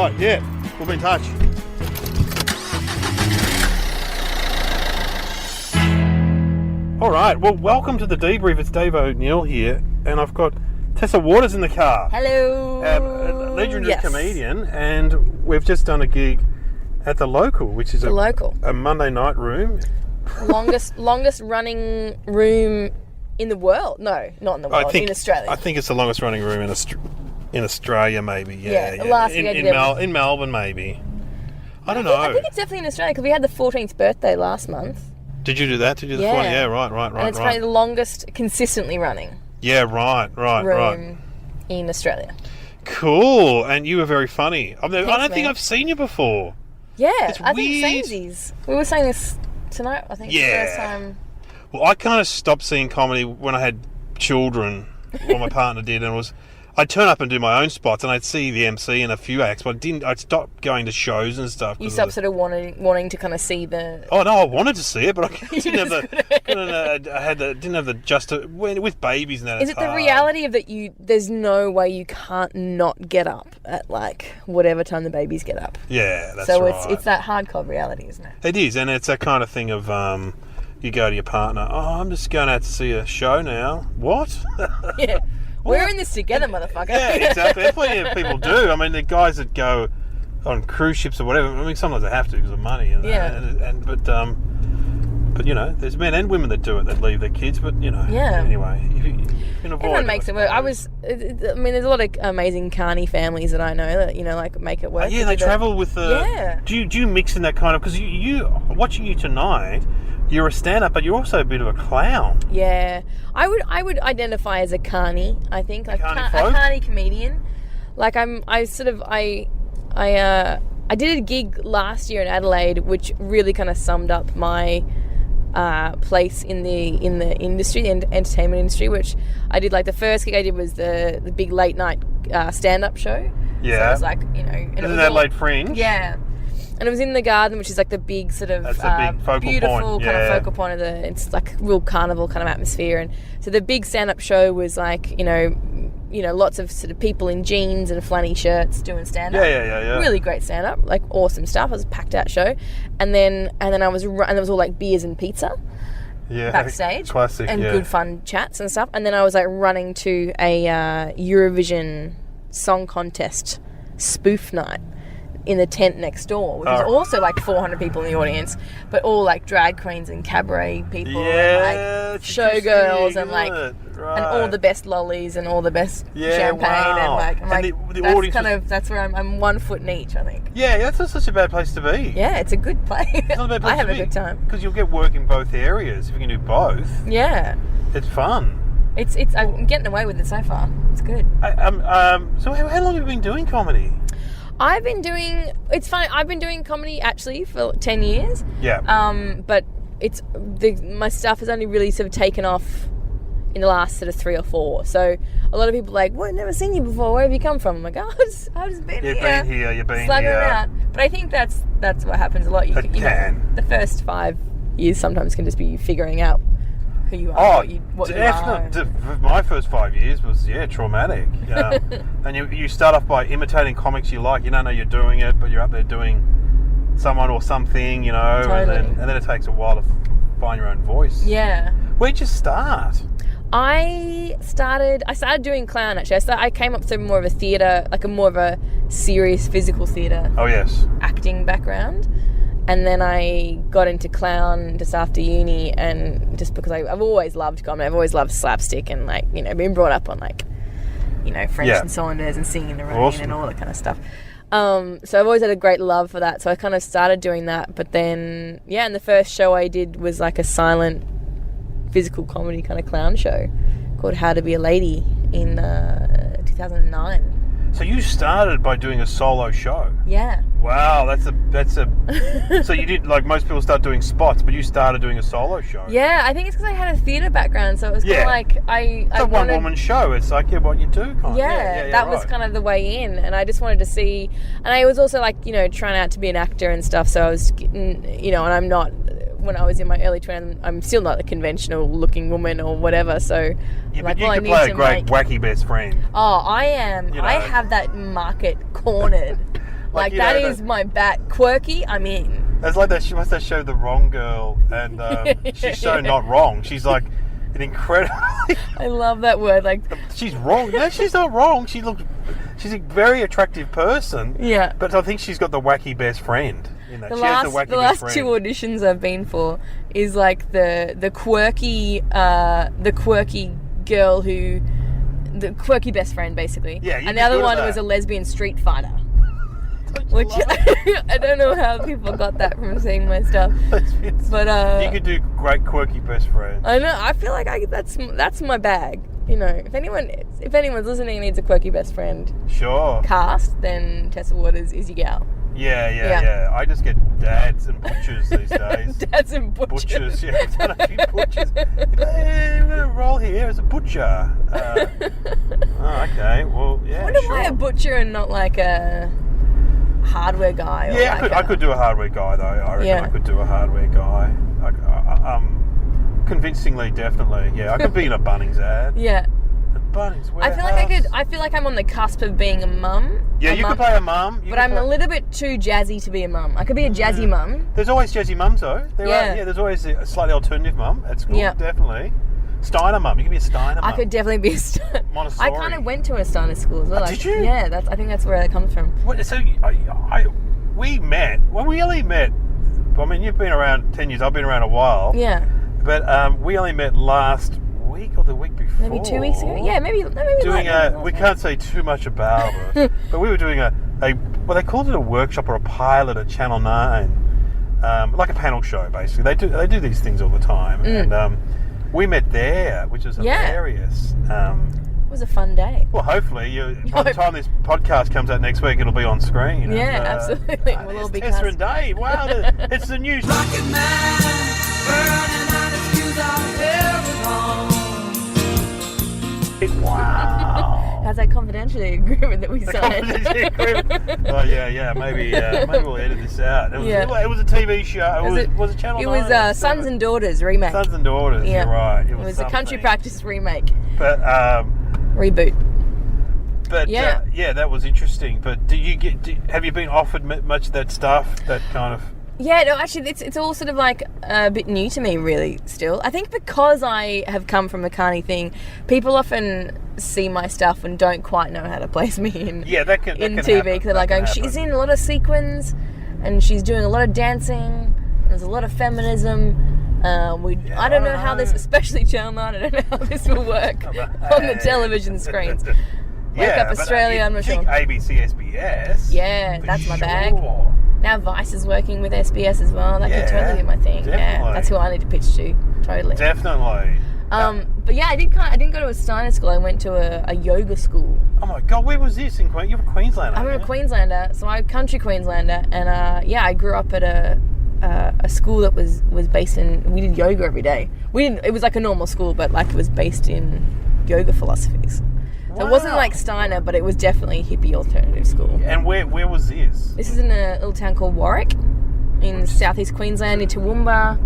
right, yeah. We'll be in touch. All right, well, welcome to the Debrief. It's Dave O'Neill here, and I've got Tessa Waters in the car. Hello. A legendary comedian, and we've just done a gig at the Local, which is a Monday night room. longest running room in the world. No, not in the world. In Australia. I think it's the longest running room in Australia, maybe. Yeah. Last in Melbourne, maybe. I don't know. I think it's definitely in Australia because we had the 14th birthday last month. Did you do that? Did you do the 14th? Yeah, right. And it's probably the longest consistently running. Yeah, right. Room in Australia. Cool. And you were very funny. I Thanks, don't think I've seen you before. Yeah, it's I weird. think samesies. We were saying this tonight. I think it's the first time. Well, I kind of stopped seeing comedy when I had children. Well, my partner did, and I'd turn up and do my own spots, and I'd see the MC in a few acts, but I'd stopped going to shows and stuff. You stopped sort of wanting to kind of see the... Oh, no, I wanted to see it, but I didn't have the with babies and that. Is it the reality of that there's no way you can't not get up at, like, whatever time the babies get up? Yeah, that's right. So it's that hardcore reality, isn't it? It is, and it's that kind of thing of... you go to your partner, I'm just going out to see a show now. What? Yeah. We're in this together, motherfucker. Yeah, exactly. There's plenty of people do. I mean, the guys that go on cruise ships or whatever, I mean, sometimes they have to because of money. But you know, there's men and women that do it, that leave their kids, but, you know. Yeah. Anyway, if you can avoid everyone makes it work. There's a lot of amazing Carny families that I know that, you know, like, make it work. Yeah, they travel with the... Yeah. Do you mix in that kind of... Because you watching you tonight... You're a stand-up, but you're also a bit of a clown. Yeah, I would identify as a carnie. I think like a carnie comedian. Like I did a gig last year in Adelaide, which really kind of summed up my place in the industry, the entertainment industry. Which I did, like, the first gig I did was the big late night stand-up show. Yeah, so it was like, you know, and it was Adelaide Fringe. Yeah. And it was in the Garden, which is like the big sort of beautiful kind of focal point of it's like real carnival kind of atmosphere. And so the big stand-up show was like, you know, lots of sort of people in jeans and flanny shirts doing stand-up. Yeah. Really great stand-up, like awesome stuff. It was a packed out show, and then there was all like beers and pizza. Yeah, backstage, classic, and good fun chats and stuff. And then I was like running to a Eurovision Song Contest spoof night in the tent next door, which was also like 400 people in the audience, but all like drag queens and cabaret people, and like showgirls, and like and all the best lollies and all the best champagne, and like that's where I'm 1 foot in each, I think. Yeah, that's not such a bad place to be. Yeah, it's a good place. It's not a bad place I have a good time because you'll get work in both areas if you can do both. Yeah, it's fun. It's I'm getting away with it so far. It's good. So how long have you been doing comedy? I've been doing comedy actually for 10 years. Yeah. But my stuff has only really sort of taken off in the last sort of 3 or 4. So a lot of people are like, well, I've never seen you before. Where have you come from? I'm like, I've just been here. You've been slugging here. Around. But I think that's what happens a lot. You know, the first 5 years sometimes can just be figuring out who you are, what you are. My first 5 years was traumatic. And you start off by imitating comics you like. You don't know you're doing it, but you're up there doing someone or something, you know. Totally. And then it takes a while to find your own voice. Yeah. Where'd you start? I started doing clown actually. I came up through more of a theatre, like more of a serious physical theatre. Oh yes. Acting background. And then I got into clown just after uni, and just because I've always loved comedy, I've always loved slapstick, and like, you know, been brought up on like, you know, French and Saunders and Singing in the Rain and all that kind of stuff. So I've always had a great love for that. So I kind of started doing that, but then and the first show I did was like a silent physical comedy kind of clown show called How to Be a Lady in 2009. So you started by doing a solo show? Yeah. Wow, that's a. So you did, like most people start doing spots, but you started doing a solo show. Yeah, I think it's because I had a theatre background, so it was kind of like it's a one-woman show. It's like what you do. That was kind of the way in, and I just wanted to see. And I was also like, you know, trying out to be an actor and stuff. So I was, you know, and I'm not. When I was in my early 20s, I'm still not a conventional-looking woman or whatever. So, but you could play a great wacky best friend. Oh, I am. You know. I have that market cornered. Like that is my quirky. I'm in. It's like that. She must have showed The Wrong Girl, and she's so not wrong. She's like an incredible. I love that word. Like she's wrong. No, she's not wrong. She's a very attractive person. Yeah. But I think she's got the wacky best friend. You know, the she has last two auditions I've been for is like the quirky girl who. The quirky best friend, basically. Yeah, and the other one was a lesbian street fighter. Which I don't know how people got that from seeing my stuff. But you could do great quirky best friend. I know. I feel like that's my bag. You know, if anyone's listening and needs a quirky best friend, sure, cast, then Tessa Waters is your gal. Yeah. I just get dads and butchers these days. Dads and butchers. Butchers, yeah. I've done a few butchers. Hey, we're going to roll here as a butcher. Okay, well, yeah, I wonder why a butcher and not like a hardware guy. Or yeah, I could do a hardware guy, though. I reckon I could do a hardware guy. Convincingly, definitely. Yeah, I could be in a Bunnings ad. Yeah. Bunnings warehouse. I feel like I'm on the cusp of being a mum. Yeah, you could play a mum. But I'm a little bit too jazzy to be a mum. I could be a jazzy mum. There's always jazzy mums, though. There's always a slightly alternative mum at school, definitely. Steiner mum. You could be a Steiner mum. I could definitely be a Steiner. Montessori. I kind of went to a Steiner school as well. Did you? Yeah, I think that's where that comes from. So we met. Well, we only met. I mean, you've been around 10 years. I've been around a while. Yeah. But we only met last week or the week before. Maybe 2 weeks ago. Yeah, maybe. We can't say too much about it, but we were doing well, they called it a workshop or a pilot at Channel 9, like a panel show basically. They do these things all the time, and we met there, which is hilarious. It was a fun day. Well, hopefully, by the time this podcast comes out next week, it'll be on screen. Yeah, absolutely. We'll all be Tessa and Dave. Wow, it's the news. Rocket Man, burning out his fuse on every home. Wow. How's that confidentiality agreement that we signed? Oh yeah. Maybe we'll edit this out. It was a TV show. Was it Channel 9? It was Sons and Daughters remake. Sons and Daughters. Yeah. You're right. It was a Country Practice remake. But reboot. But that was interesting. But have you been offered much of that stuff? That kind of. Yeah, no, actually, it's all sort of like a bit new to me, really, still. I think because I have come from the Carny thing, people often see my stuff and don't quite know how to place me in TV. Because they're like going, she's in a lot of sequins and she's doing a lot of dancing. There's a lot of feminism. I don't know how this, especially Channel 9, I don't know how this will work on the television screens. Wake Up Australia, I'm not sure. ABC, SBS. Yeah, that's my bag. Now Vice is working with SBS as well. That could totally be my thing. Definitely. Yeah, that's who I need to pitch to. Totally. Definitely. But yeah, I didn't go to a Steiner school. I went to a yoga school. Oh my God, where was this in Queensland? You're a Queenslander. I'm a Queenslander, so I'm a country Queenslander, and I grew up at a school that was based in. We did yoga every day. It was like a normal school, but like it was based in yoga philosophies. So it wasn't like Steiner, but it was definitely a hippie alternative school. And where was this? This is in a little town called Warwick, in southeast Queensland, in Toowoomba,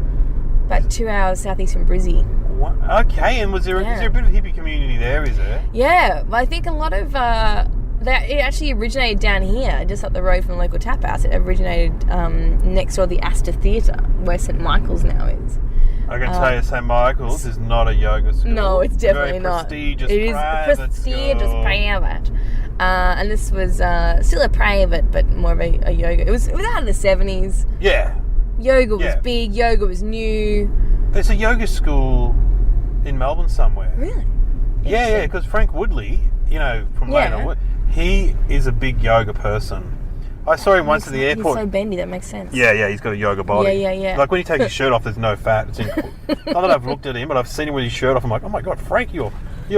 about 2 hours southeast from Brizzy. Okay, and is there a bit of a hippie community there, is there? Yeah, I think a lot of... it actually originated down here, just up the road from the local tap house. It originated next door to the Astor Theatre, where St Michael's now is. I can tell you, St Michael's is not a yoga school. No, it's definitely not. Prestigious, it is prestigious private. And this was still a private, but more of a yoga. It was out of the 70s. Yeah. Yoga was big. Yoga was new. There's a yoga school in Melbourne somewhere. Really? Yeah, because Frank Woodley, from Lane, he is a big yoga person. I saw him once at the airport. He's so bendy, that makes sense. Yeah, he's got a yoga body. Yeah. Like when he takes his shirt off, there's no fat. It's not that I've looked at him, but I've seen him with his shirt off. I'm like, oh my God, Frank, you're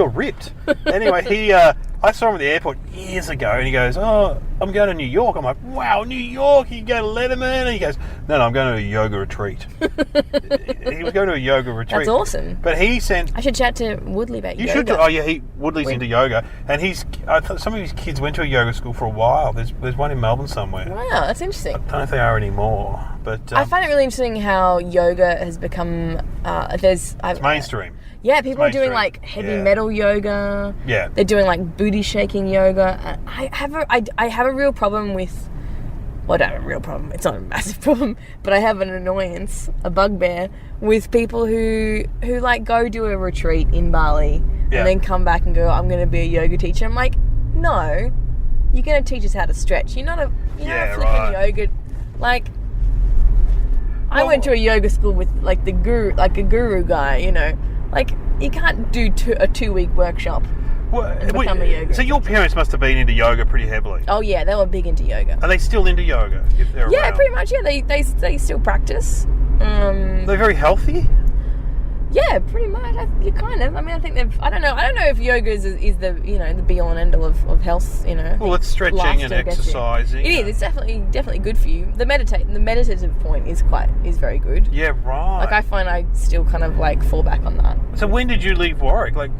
ripped. Anyway, I saw him at the airport years ago, and he goes, oh, I'm going to New York. I'm like, wow, New York, you go to Letterman? And he goes, no, I'm going to a yoga retreat. He was going to a yoga retreat. That's awesome. But he sent... I should chat to Woodley about yoga. You should. Oh, yeah, Woodley's into yoga. And some of his kids went to a yoga school for a while. There's one in Melbourne somewhere. Wow, that's interesting. I don't know if they are anymore. But I find it really interesting how yoga has become... it's mainstream. Yeah, people are doing like heavy metal yoga. Yeah. They're doing like booty shaking yoga. I have a real problem with well, I don't have a real problem. It's not a massive problem, but I have an annoyance, a bugbear, with people who like go do a retreat in Bali and then come back and go, I'm going to be a yoga teacher. I'm like, no, you're going to teach us how to stretch. You're not a flipping yoga. Like, I went to a yoga school with like a guru guy, you know. Like, you can't do a 2-week workshop and become a yoga. So your parents must have been into yoga pretty heavily. Oh yeah, they were big into yoga. Are they still into yoga? If they're around? Pretty much. Yeah, they still practice. They're very healthy. Yeah, pretty much. You kind of. I mean, I think they've. I don't know if yoga is the the be all and end all of health. You know. Well, it's stretching and exercising. It is. It's definitely good for you. The meditative point is very good. Yeah, right. Like I find I still kind of like fall back on that. So when did you leave Warwick? Like.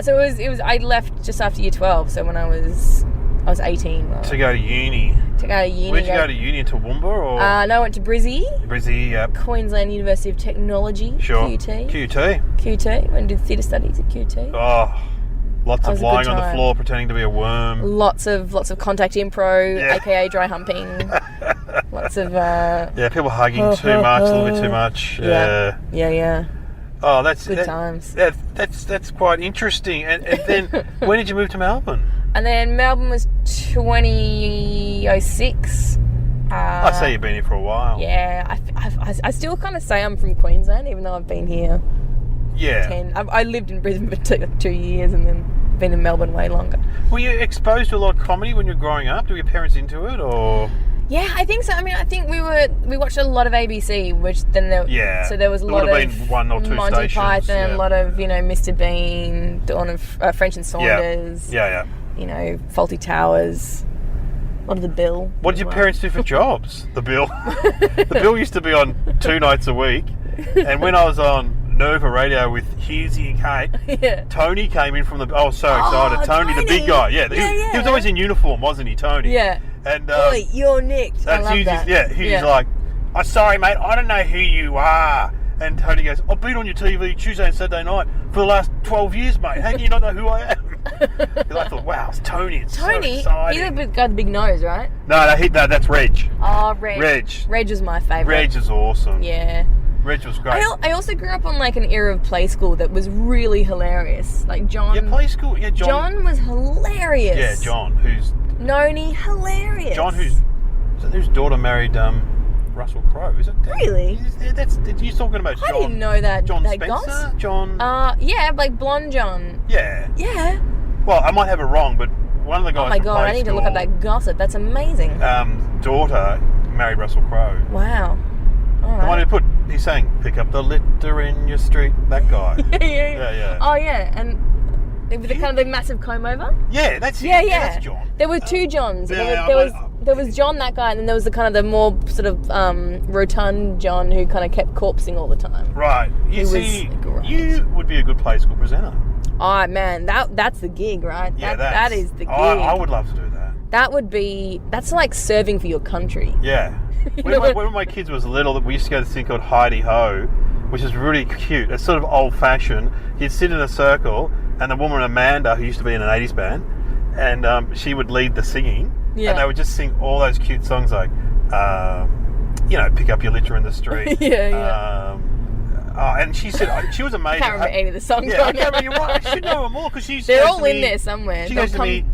So it was. I left just after year 12. So when I was 18. To go to uni. Where'd you go to uni? To Toowoomba or? No, I went to Brizzy. Brizzy, yep. Queensland University of Technology. Sure. QT. Went to do theatre studies at QT. Oh, lots of lying on the floor pretending to be a worm. Lots of contact impro, aka dry humping. Lots of people hugging too much, a little bit too much. Yeah. Oh, that's good times. That's quite interesting. And then when did you move to Melbourne? And then Melbourne was 2006. I say you've been here for a while. Yeah, I still kind of say I'm from Queensland, even though I've been here. Yeah. I lived in Brisbane for 2 years, and then been in Melbourne way longer. Were you exposed to a lot of comedy when you were growing up? Were your parents into it, or? Yeah, I think so. I mean, I think we watched a lot of ABC, which then so there was a lot of been one or two Monty stations, Python, a lot of Mr. Bean, Dawn of French and Saunders. Yeah. Fawlty Towers. A lot of the Bill. What did your parents do for jobs? The Bill. The Bill used to be on 2 nights a week, and when I was on Nova Radio with Hughesy and Kate, Tony came in from the. I was so excited. Tony, the big guy. Yeah, he was always in uniform, wasn't he, Tony? Yeah. And Oi, you're nicked. I love that. Yeah, Hughie's like, I'm sorry, mate, I don't know who you are. And Tony goes, I've been on your TV Tuesday and Saturday night for the last 12 years, mate. How can you not know who I am? Because I thought, wow, it's Tony. It's Tony, so exciting. he's the guy with the big nose, right? No, that's Reg. Oh, Reg. Reg was my favourite. Reg is awesome. Yeah. Reg was great. I also grew up on like an era of play school that was really hilarious. Like John. Yeah, play school. Yeah, John was hilarious. Yeah, John, who's... Noni, hilarious. John, whose daughter married Russell Crowe, is it? Really? You're talking about John. I didn't know that. John that Spencer? Goss? John... yeah, like blonde John. Yeah. Yeah. Well, I might have it wrong, but one of the guys Oh my God, I need to look up that gossip. That's amazing. Daughter married Russell Crowe. Wow. All right. The one he's saying, pick up the litter in your street, that guy. Yeah. Oh, yeah, and... With the kind of the massive comb over? Yeah, that's it. Yeah. That's John. There were 2 Johns. Yeah, there was John, that guy, and then there was the kind of the more sort of rotund John who kind of kept corpsing all the time. Right. You would be a good play school presenter. Oh, man, that's the gig, right? Yeah, that is the gig. I would love to do that. That's like serving for your country. Yeah. When my kids was little, we used to go to this thing called Heidi Ho, which is really cute. It's sort of old-fashioned. You'd sit in a circle, and the woman Amanda, who used to be in an 80s band, and she would lead the singing, and they would just sing all those cute songs like, pick up your litter in the street. And she said she was amazing. I can't remember any of the songs. Yeah, you're right. I should know them all because they're all in there somewhere. She goes to me,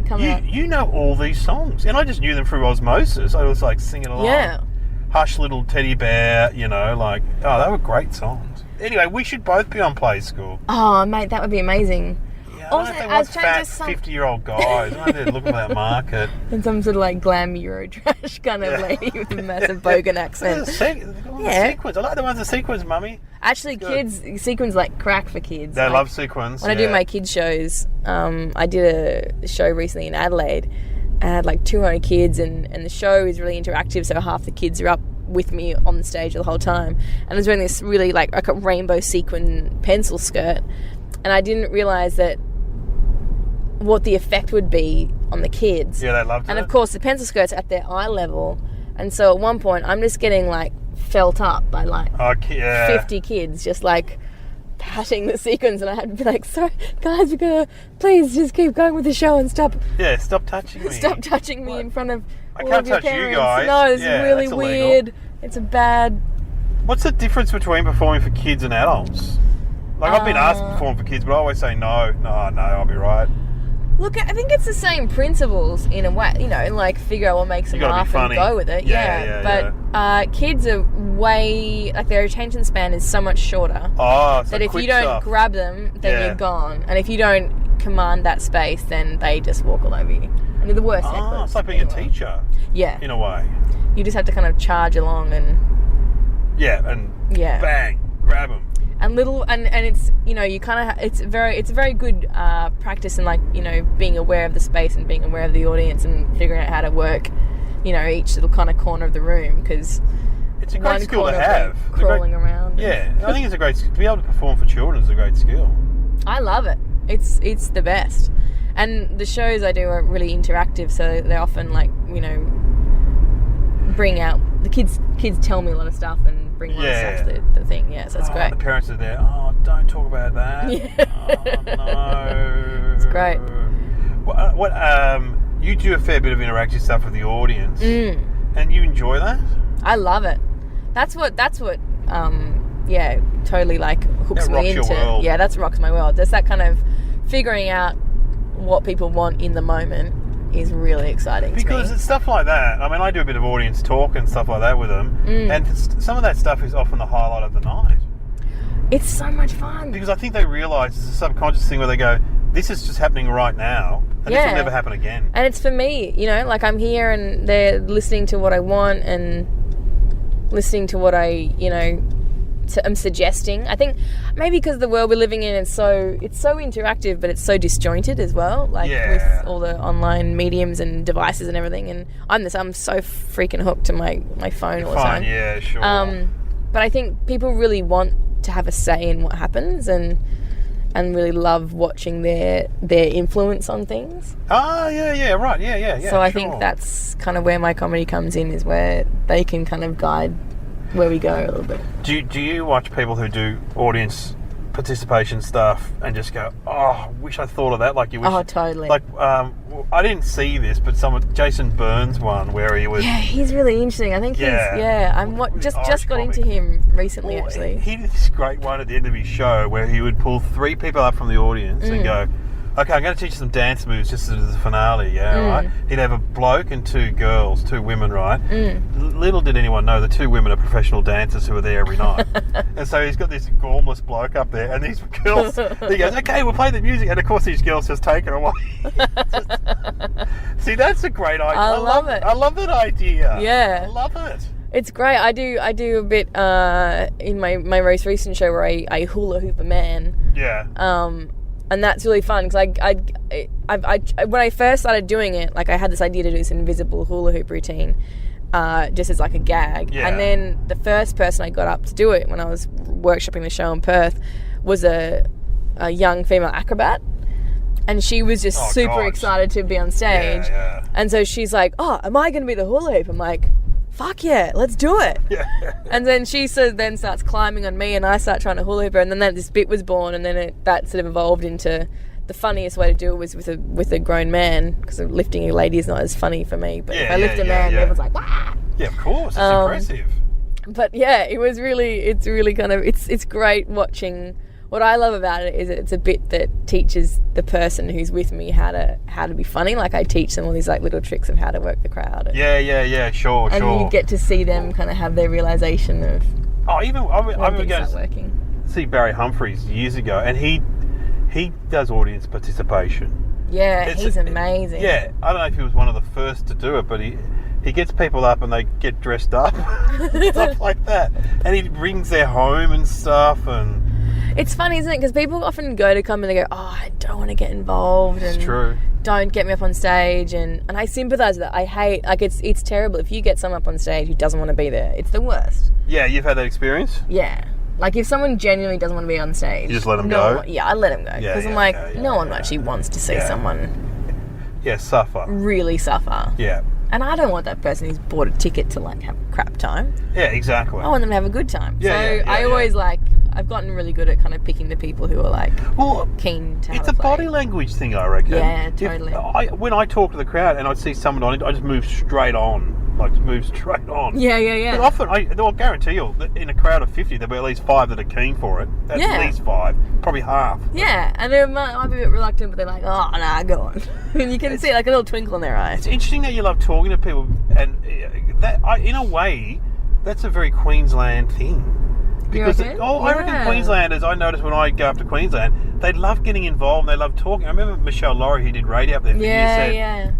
you know all these songs, and I just knew them through osmosis. I was like singing along. Yeah. Hush, little teddy bear. They were great songs. Anyway, we should both be on play school. Oh, mate, that would be amazing. Yeah, also, I was fat 50-year-old guys. I did look at that market. And some sort of like glam Eurotrash kind of lady with a massive bogan accent. Sequins. I like the ones that sequins, mummy. Actually, sequins like crack for kids. They love sequins. When I do my kids shows, I did a show recently in Adelaide. I had like 200 kids, and the show is really interactive, so half the kids are up with me on the stage the whole time. And I was wearing this really like a rainbow sequin pencil skirt, and I didn't realise that what the effect would be on the kids. Yeah, they loved it. And of course, the pencil skirt's at their eye level, and so at one point, I'm just getting like felt up by like 50 kids, just like patting the sequins, and I had to be like, sorry guys, we're gonna please just keep going with the show and stop touching me in front of I all can't of your touch you parents. guys. No, it's Yeah, really that's illegal. weird. It's a bad. What's the difference between performing for kids and adults? Like, I've been asked to perform for kids, but I always say no, I'll be right. Look, I think it's the same principles in a way, like figure out what makes them gotta be laugh and funny. go with it. But kids are way, like, their attention span is so much shorter Oh, it's that like if quick you don't stuff. grab them, then Yeah. you're gone. And if you don't command that space, then they just walk all over you. And they're the worst hecklers. It's like being in a the world. teacher, Yeah. in a way. You just have to kind of charge along and Bang, grab them. and it's you kind of it's a very good practice in, like, being aware of the space and being aware of the audience and figuring out how to work each little kind of corner of the room, because It's a great skill to corner have. of them crawling around. Yeah, I think it's a great skill. To be able to perform for children is a great skill. I love it. It's the best. And the shows I do are really interactive, so they often, like, bring out the kids tell me a lot of stuff and bring a lot of stuff to the thing. Yeah, so it's great. The parents are there. Oh, don't talk about that. Yeah. Oh, no. It's great. You do a fair bit of interactive stuff with the audience, and you enjoy that? I love it. That's what totally, like, hooks That me rocks your into. world. Yeah, that's rocks my world. There's that kind of figuring out what people want in the moment is really exciting Because to me. it's stuff like that. I mean, I do a bit of audience talk and stuff like that with them, and some of that stuff is often the highlight of the night. It's so much fun. Because I think they realise it's a subconscious thing where they go, this is just happening right now, and this will never happen again. And it's for me, like, I'm here and they're listening to what I want and listening to what I, I'm suggesting. I think maybe because the world we're living in is so interactive, but it's so disjointed as well, like with all the online mediums and devices and everything. And I'm so freaking hooked to my phone all the time. Yeah, sure. But I think people really want to have a say in what happens and really love watching their influence on things. Right, yeah. So I think that's kind of where my comedy comes in, is where they can kind of guide where we go a little bit. Do you watch people who do audience participation stuff and just go, oh, I wish I thought of that? Like, you wish. Oh, totally. Like, I didn't see this, but Jason Burns one where he was. Yeah, he's really interesting. I think I'm just got into him recently, actually. He did this great one at the end of his show where he would pull 3 people up from the audience and go, okay, I'm going to teach you some dance moves just as the finale, right? He'd have a bloke and 2 girls, 2 women, right? Little did anyone know the 2 women are professional dancers who are there every night. And so he's got this gormless bloke up there, and these girls, he goes, okay, we'll play the music. And of course these girls just take it away. See, that's a great idea. I love it. I love that idea. Yeah. I love it. It's great. I do a bit in my most recent show where I hula hoop a man. Yeah. And that's really fun because I when I first started doing it, like, I had this idea to do this invisible hula hoop routine, just as like a gag. Yeah. And then the first person I got up to do it when I was workshopping the show in Perth was a young female acrobat, and she was just super excited to be on stage. Yeah. And so she's like, "Oh, am I going to be the hula hoop?" I'm like, fuck yeah, let's do it. Yeah. And then she then starts climbing on me and I start trying to hula hoop her, and then this bit was born, and then that sort of evolved into the funniest way to do it was with a grown man, because lifting a lady is not as funny for me, but if I lift a man, everyone's like, wah! Yeah, of course, it's impressive. But yeah, it's really kind of, it's great watching. What I love about it is it's a bit that teaches the person who's with me how to be funny. Like, I teach them all these, like, little tricks of how to work the crowd. Sure. And you get to see them kind of have their realization of when things start working. See Barry Humphries years ago, and he does audience participation. Yeah, he's amazing. Yeah, I don't know if he was one of the first to do it, but he gets people up and they get dressed up, stuff like that, and he brings their home and stuff. And it's funny, isn't it? Because people often go to come and they go, "Oh, I don't want to get involved." And it's true. Don't get me up on stage, and I sympathise with that. I hate, like, it's terrible if you get someone up on stage who doesn't want to be there. It's the worst. Yeah, you've had that experience. Yeah. Like, if someone genuinely doesn't want to be on stage, you just let them go? Yeah, I let them go. Because I'm like, no one actually wants to see someone suffer. really suffer. Yeah. And I don't want that person who's bought a ticket to, like, have a crap time. Yeah, exactly. I want them to have a good time. Yeah, so I always, like, I've gotten really good at kind of picking the people who are like Well, keen to have it's a a play. body language thing, I reckon. Yeah, totally. When I talk to the crowd and I see someone on it, I just move straight on. Like, move straight on. Yeah. But often, I'll guarantee you, that in a crowd of 50, there'll be at least 5 that are keen for it. At least 5. Probably half. Yeah, and they might be a bit reluctant, but they're like, oh, nah, go on. And you can see like a little twinkle in their eye. It's interesting that you love talking to people, and in a way, that's a very Queensland thing. Because reckon? I reckon Queenslanders, I notice when I go up to Queensland, they love getting involved and they love talking. I remember Michelle Laurie, who did radio up there for years, said,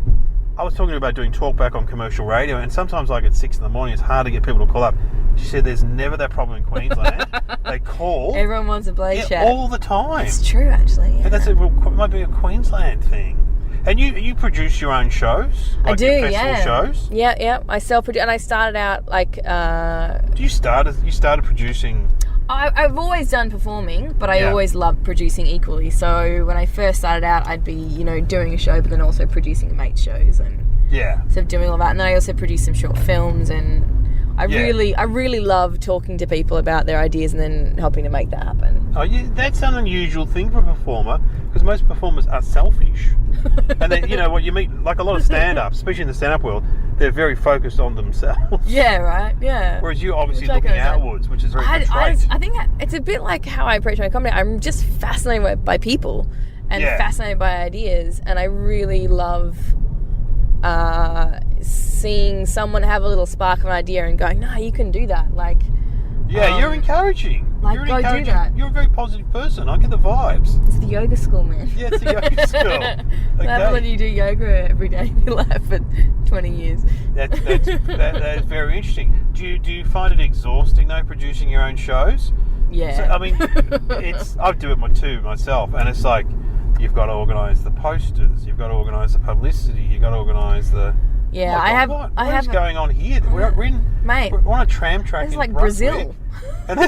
I was talking about doing talkback on commercial radio, and sometimes like at 6 in the morning, it's hard to get people to call up. She said there's never that problem in Queensland. They call. Everyone wants a blaze chat. all the time. It's true, actually. Yeah. And it might be a Queensland thing. And you produce your own shows? Like I do, your festival shows? Yeah. I self-produce, and I started out like... You started producing... I've always done performing, but I always loved producing equally. So when I first started out, I'd be, doing a show, but then also producing mates shows and sort of doing all that. And then I also produced some short films, and I really love talking to people about their ideas and then helping to make that happen. Oh, yeah, that's an unusual thing for a performer, because most performers are selfish. And then, what you meet, like a lot of stand-ups, especially in the stand-up world, they're very focused on themselves. Yeah, right, yeah. Whereas you're obviously looking outwards, which is very good trait. I think it's a bit like how I approach my comedy. I'm just fascinated by people and fascinated by ideas, and I really love seeing someone have a little spark of an idea and going, no, you can do that. Like, you're encouraging. Like, you're go encouraging. do that. You're a very positive person. I get the vibes. It's the yoga school, man. Yeah, it's the yoga school. What happens when you do yoga every day in your life for 20 years? That is very interesting. Do you find it exhausting though, producing your own shows? Yeah. So, I mean, I do it too myself, and it's like you've got to organise the posters, you've got to organise the publicity, you've got to organise the. Yeah, What is going on here? We're on a tram track. It's in like Brunswick, Brazil. And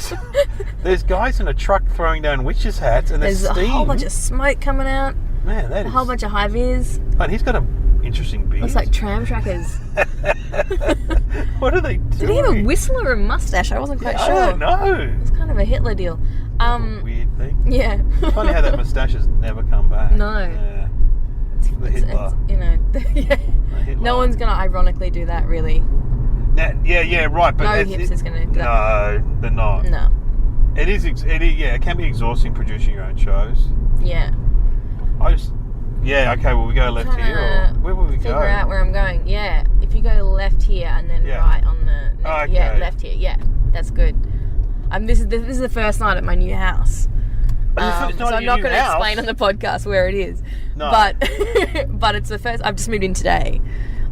there's guys in a truck throwing down witches' hats, and there's steam. a whole bunch of smoke coming out. Man, that a is whole bunch of high vis. Man, he's got an interesting beard. Looks like tram trackers. What are they doing? Did he have a whistle or a mustache? I wasn't quite sure. I don't know. It's kind of a Hitler deal. Weird thing. Yeah. It's funny how that moustache has never come back. No. Yeah. The Hitler. No one's going to ironically do that, really. Right. But no hipster's going to do that. No, they're not. No. It can be exhausting producing your own shows. Yeah. Okay, will we go left here or where will we go? Figure out where I'm going. Yeah. If you go left here and then right on the... Okay. Yeah, left here. Yeah, that's good. This is the first night at my new house. So I'm not going to explain on the podcast where it is. No. But it's the first... I've just moved in today.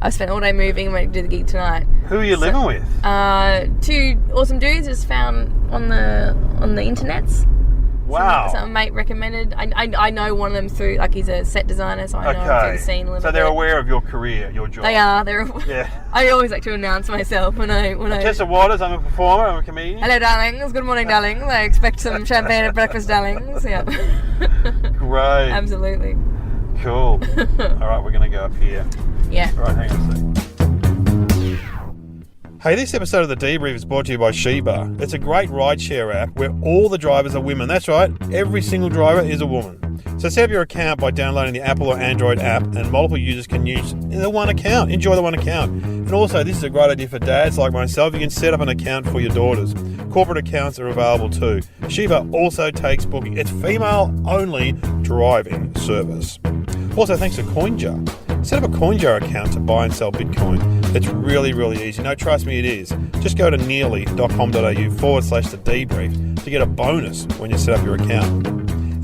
I've spent all day moving. I'm going to do the gig tonight. Who are you living with? 2 awesome dudes just found on the internets. Wow. Some mate recommended. I know one of them through, like, he's a set designer, so I know him through the scene a little bit. So they're aware of your career, your job. They are. Yeah. I always like to announce myself when I. Tessa Waters, I'm a performer, I'm a comedian. Hello, darlings. Good morning, darlings. I expect some champagne at breakfast, darlings. Yeah. Great. Absolutely. Cool. All right, we're going to go up here. Yeah. All right, hang on a sec. Hey, this episode of The Debrief is brought to you by Sheba. It's a great rideshare app where all the drivers are women. That's right, every single driver is a woman. So set up your account by downloading the Apple or Android app, and multiple users can use the one account. Enjoy the one account. And also, this is a great idea for dads like myself. You can set up an account for your daughters. Corporate accounts are available too. Sheba also takes booking. It's female-only driving service. Also, thanks to CoinJar. Set up a CoinJar account to buy and sell Bitcoin. It's really, really easy. No, trust me, it is. Just go to nearly.com.au/the debrief to get a bonus when you set up your account.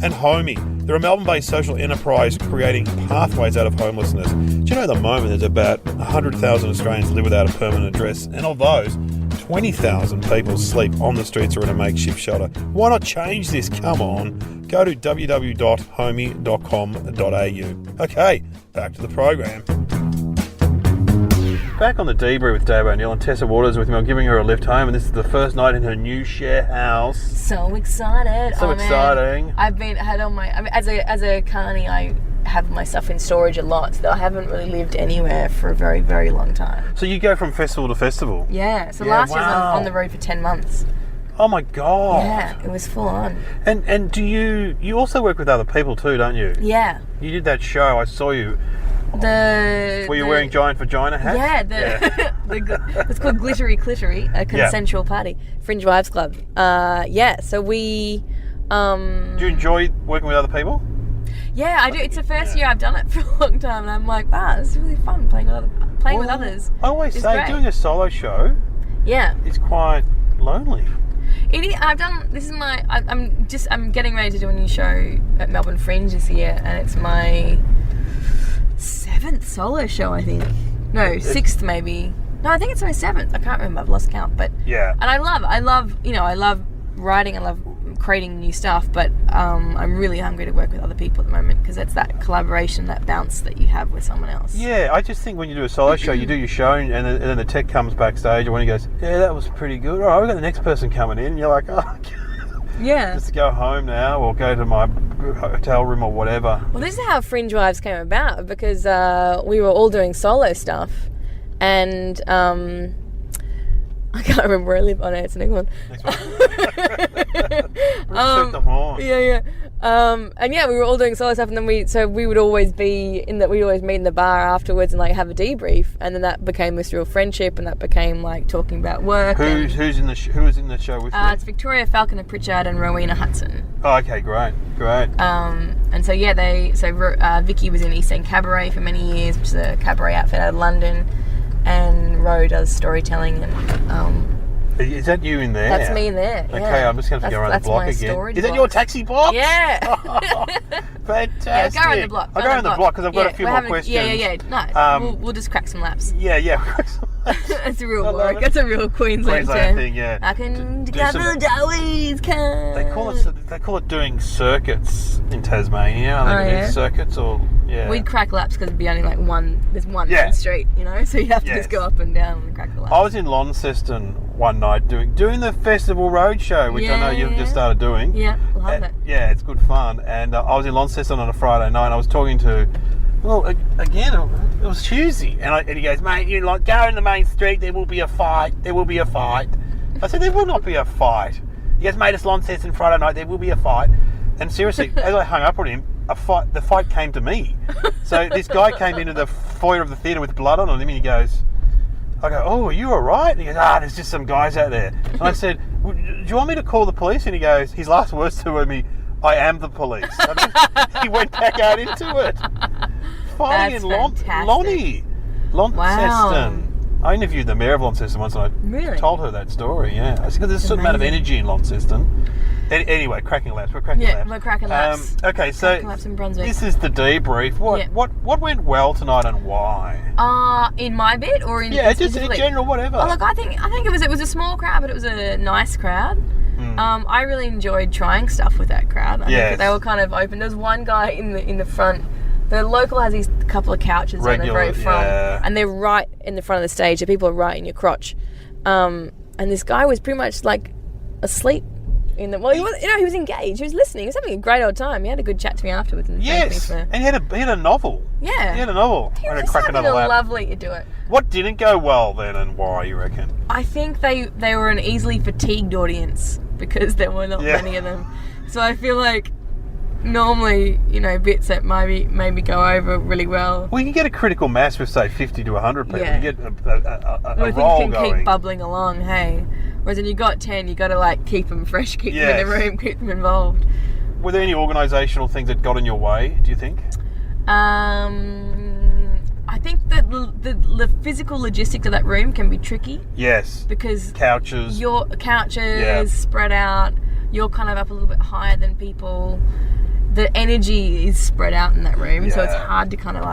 And Homey. They're a Melbourne-based social enterprise creating pathways out of homelessness. Do you know at the moment there's about 100,000 Australians live without a permanent address, and of those, 20,000 people sleep on the streets or in a makeshift shelter. Why not change this? Come on. Go to www.homey.com.au. Okay, back to the program. Back on the Debrief with Dave O'Neill, and Tessa Waters with me. I'm giving her a lift home, and this is the first night in her new share house. So excited! So exciting! As a carnie, I have my stuff in storage a lot, so I haven't really lived anywhere for a very, very long time. So you go from festival to festival? Yeah. So last year I was on the road for 10 months. Oh my god. Yeah, it was full on. And do you also work with other people too, don't you? Yeah. You did that show. I saw you. Were you wearing giant vagina hats? Yeah, it's called Glittery Clittery, a consensual party, Fringe Wives Club. So we. Do you enjoy working with other people? Yeah, I do. It's the first year I've done it for a long time, and I'm like, wow, this is really fun playing with others. I always say great. doing a solo show. Yeah. Is quite lonely. It is. I'm getting ready to do a new show at Melbourne Fringe this year, and it's my 7th solo show, I think. No, 6th maybe. No, I think it's my 7th. I can't remember. I've lost count. But yeah. And I love writing. I love creating new stuff. But I'm really hungry to work with other people at the moment because it's that collaboration, that bounce that you have with someone else. Yeah, I just think when you do a solo show, you do your show, and then the tech comes backstage, and when he goes, yeah, that was pretty good. All right, we've got the next person coming in, and you're like, oh. Yeah. Just go home now or go to my hotel room or whatever. Well, this is how Fringe Wives came about because we were all doing solo stuff and I can't remember where I live. Oh no, it's the next one. Next one. The horn. Yeah. And yeah, we were all doing solo stuff, and then we would always meet in the bar afterwards and like have a debrief, and then that became this real friendship, and that became like talking about work. Who was in the show with you? It's Victoria Falconer Pritchard and Rowena Hudson. Oh, okay, great. And so yeah, Vicky was in East End Cabaret for many years, which is a cabaret outfit out of London, and Ro does storytelling and. Is that you in there? That's me in there. Okay, yeah. I'm just going to go around the block again. Is that your taxi box? Yeah. Fantastic. Yeah, go around the block. I'll go around the block because I've got a few more questions. Yeah. No, we'll just crack some laps. Yeah. That's a real word. That's a real Queensland term. Thing, yeah. I can cover the always can. They call it doing circuits in Tasmania. I think it is circuits or yeah. We'd crack laps because it'd be only like one. There's one main street, so you have to just go up and down and crack the laps. I was in Launceston one night doing the Festival Roadshow, which I know you've just started doing. Yeah, love it. Yeah, it's good fun. And I was in Launceston on a Friday night. And I was talking to. Well, again, it was Tuesday, and he goes, mate, you like go in the main street. There will be a fight. I said, there will not be a fight. He goes, mate, it's Launceston Friday night. There will be a fight. And seriously, as I hung up on him, the fight came to me. So this guy came into the foyer of the theatre with blood on him, and he goes, I go, oh, are you all right? And he goes, there's just some guys out there. And I said, do you want me to call the police? And he goes, his last words to me, I am the police. He went back out into it. Fighting in Launceston. Wow. I interviewed the mayor of Launceston once, and I told her that story. Yeah, I said there's a certain amount of energy in Launceston. Anyway, cracking laps. We're cracking laps. Yeah, we're cracking laps. Okay, so cracking laps in Brunswick. This is the debrief. What went well tonight and why? In my bit or in just in general, whatever. Oh, look, I think it was a small crowd, but it was a nice crowd. I really enjoyed trying stuff with that crowd. I think they were kind of open. There was one guy in the front. The local has these couple of couches on the very front, and they're right in the front of the stage. The people are right in your crotch, and this guy was pretty much like asleep. He was engaged. He was listening. He was having a great old time. He had a good chat to me afterwards. And and he had a novel. Yeah, he had a novel. He was having a lovely to do it. What didn't go well then, and why, you reckon? I think they were an easily fatigued audience because there were not many of them. So I feel like normally, bits that maybe go over really well. Well, you can get a critical mass with, say, 50 to 100 people. Yeah. You get a roll can going. Keep bubbling along, hey. Whereas when you got 10, you got to keep them fresh, keep them in the room, keep them involved. Were there any organisational things that got in your way, do you think? I think that the physical logistics of that room can be tricky. Yes. Because couches spread out. You're kind of up a little bit higher than people. The energy is spread out in that room, so it's hard to kind of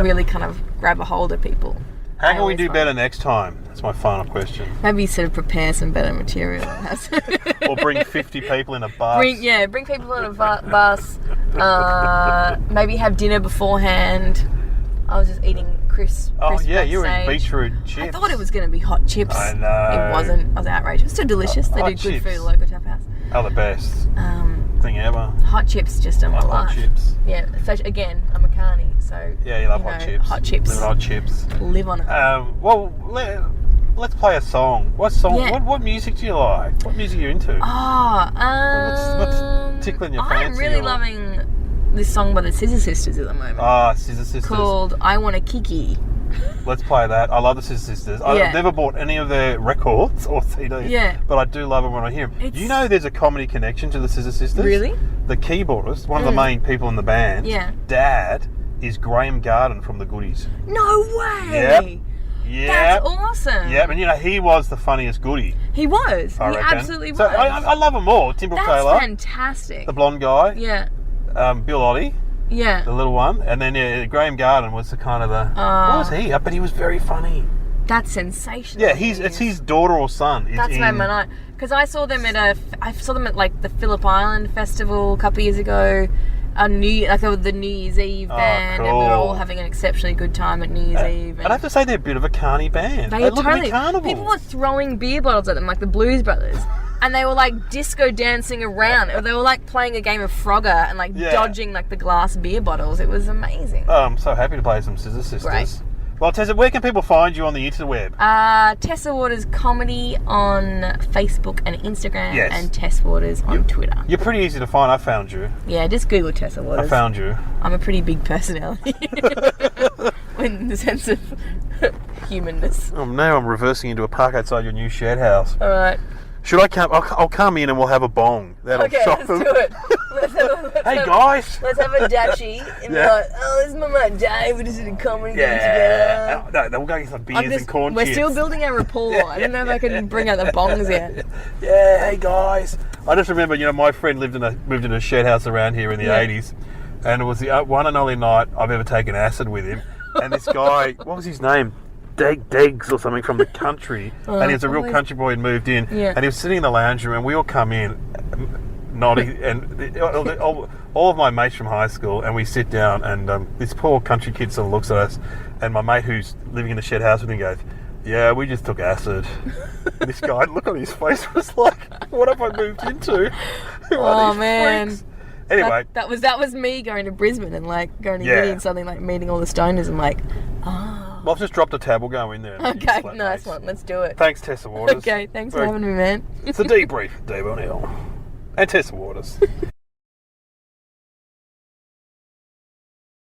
really kind of grab a hold of people. How can we do better next time? That's my final question. Maybe sort of prepare some better material. Or bring 50 people in a bus. Bring people in a bus. Maybe have dinner beforehand. I was just eating crisp. You were eating beetroot chips. I thought it was going to be hot chips. I know. It wasn't. I was outraged. It was still delicious. They do good food at local tap house. Oh, the best thing ever. Hot chips just are my life. Hot chips. Yeah. So again, I'm a carnie, so yeah, you love hot chips. Hot chips. Live on hot chips. Live on it. let's play a song. What song? Yeah. What music do you like? What music are you into? What's tickling your fancy? I'm really or- loving this song by the Scissor Sisters at the moment. Scissor Sisters. Called I Want a Kiki. Let's play that. I love the Scissor Sisters. Yeah. I've never bought any of their records or CDs. Yeah. But I do love them when I hear them. It's- You know there's a comedy connection to the Scissor Sisters? Really? The keyboardist, one of the main people in the band, Yeah. Dad, is Graham Garden from the Goodies. No way! Yep. Yeah. That's awesome. Yeah, and you know, he was the funniest Goodie, He was. I He reckon. absolutely So was. I love them all. Tim Brooke That's Taylor, fantastic. the blonde guy, Yeah. Bill Oddie, Yeah. the little one, and then Graham Garden was the kind of the... what was he? But he was very funny. That's sensational. Yeah, it's his daughter or son. Is That's in, made my night. Because I saw them at like the Phillip Island Festival a couple of years ago. The New Year's Eve band, and we were all cool. having an exceptionally good time at New Year's Eve. And I have to say, they're a bit of a carny band. They look a bit carnival. People were throwing beer bottles at them, like the Blues Brothers, and they were like disco dancing around. They were like playing a game of Frogger and like dodging like the glass beer bottles. It was amazing. Oh, I'm so happy to play some Scissor Sisters. Great. Well, Tessa, where can people find you on the interweb? Tessa Waters Comedy on Facebook and Instagram, Yes. and Tess Waters on Twitter. You're pretty easy to find. I found you. Yeah, just Google Tessa Waters. I found you. I'm a pretty big personality in the sense of humanness. Oh, now I'm reversing into a park outside your new shed house. All right. Should I come? I'll come in and we'll have a bong. That'll Okay, shock let's them. do it. Hey guys. Let's have a dashi and be like, oh, this is my mate Dave. We just did a comedy thing Yeah. together. No, we'll go get some beers and corn We're chips. still building our rapport. I don't know if I can bring out the bongs yet. Yeah, hey guys. I just remember, my friend moved in a shed house around here in the 80s, and it was the one and only night I've ever taken acid with him. And this guy, what was his name? Deggs or something from the country, and he was a real country boy and moved in, and he was sitting in the lounge room, and we all come in, nodding, and all of my mates from high school, and we sit down, and this poor country kid sort of looks at us, and my mate who's living in the shed house with him goes, yeah, we just took acid. And this guy, look on his face, was like, what have I moved into? Who are these man. freaks? Anyway. That was me going to Brisbane and like going to uni and something, like meeting all the stoners and like, Well, I've just dropped a tab. We'll go in there. okay, nice one. Let's do it. Thanks, Tessa Waters. Okay, thanks for having me, man. It's the Debrief, Dave O'Neill. And Tessa Waters.